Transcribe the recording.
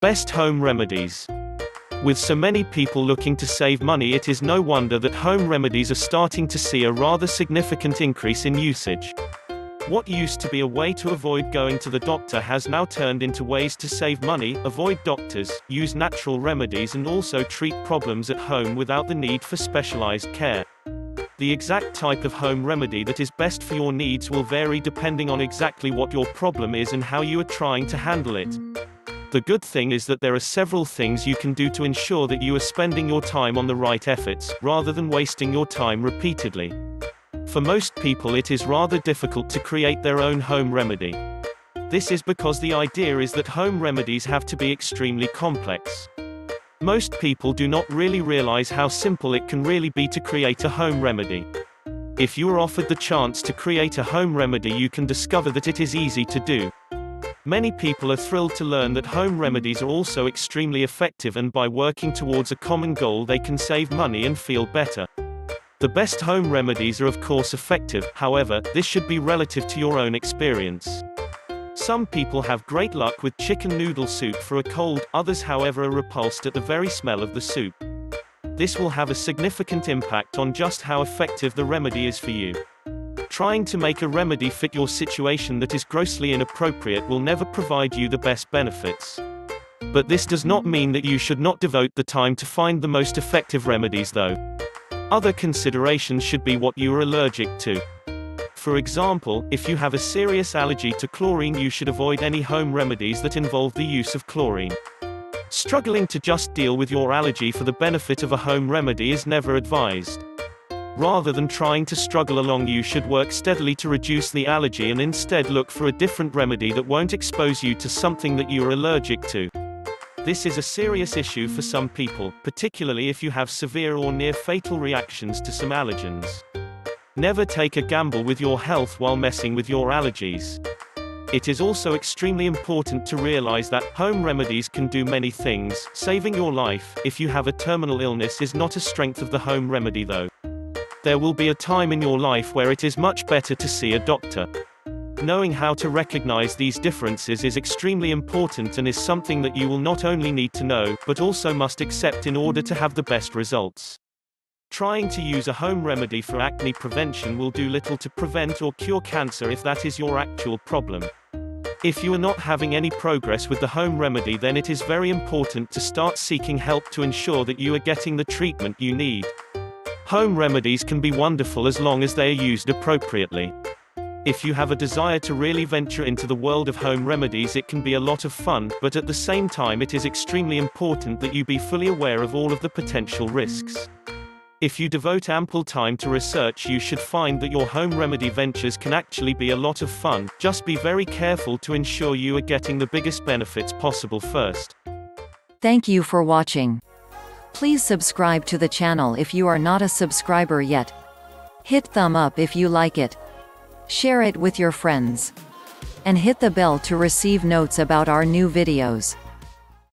Best home remedies. With so many people looking to save money, it is no wonder that home remedies are starting to see a rather significant increase in usage. What used to be a way to avoid going to the doctor has now turned into ways to save money, avoid doctors, use natural remedies, and also treat problems at home without the need for specialized care. The exact type of home remedy that is best for your needs will vary depending on exactly what your problem is and how you are trying to handle it. The good thing is that there are several things you can do to ensure that you are spending your time on the right efforts, rather than wasting your time repeatedly. For most people, it is rather difficult to create their own home remedy. This is because the idea is that home remedies have to be extremely complex. Most people do not really realize how simple it can really be to create a home remedy. If you are offered the chance to create a home remedy, you can discover that it is easy to do. Many people are thrilled to learn that home remedies are also extremely effective, and by working towards a common goal they can save money and feel better. The best home remedies are of course effective, however, this should be relative to your own experience. Some people have great luck with chicken noodle soup for a cold, others however are repulsed at the very smell of the soup. This will have a significant impact on just how effective the remedy is for you. Trying to make a remedy fit your situation that is grossly inappropriate will never provide you the best benefits. But this does not mean that you should not devote the time to find the most effective remedies though. Other considerations should be what you are allergic to. For example, if you have a serious allergy to chlorine, you should avoid any home remedies that involve the use of chlorine. Struggling to just deal with your allergy for the benefit of a home remedy is never advised. Rather than trying to struggle along, you should work steadily to reduce the allergy and instead look for a different remedy that won't expose you to something that you are allergic to. This is a serious issue for some people, particularly if you have severe or near-fatal reactions to some allergens. Never take a gamble with your health while messing with your allergies. It is also extremely important to realize that home remedies can do many things. Saving your life, if you have a terminal illness, is not a strength of the home remedy though. There will be a time in your life where it is much better to see a doctor. Knowing how to recognize these differences is extremely important and is something that you will not only need to know, but also must accept in order to have the best results. Trying to use a home remedy for acne prevention will do little to prevent or cure cancer if that is your actual problem. If you are not having any progress with the home remedy, then it is very important to start seeking help to ensure that you are getting the treatment you need. Home remedies can be wonderful as long as they are used appropriately. If you have a desire to really venture into the world of home remedies, it can be a lot of fun, but at the same time it is extremely important that you be fully aware of all of the potential risks. If you devote ample time to research, you should find that your home remedy ventures can actually be a lot of fun. Just be very careful to ensure you are getting the biggest benefits possible first. Thank you for watching. Please subscribe to the channel if you are not a subscriber yet. Hit thumb up if you like it. Share it with your friends. And hit the bell to receive notes about our new videos.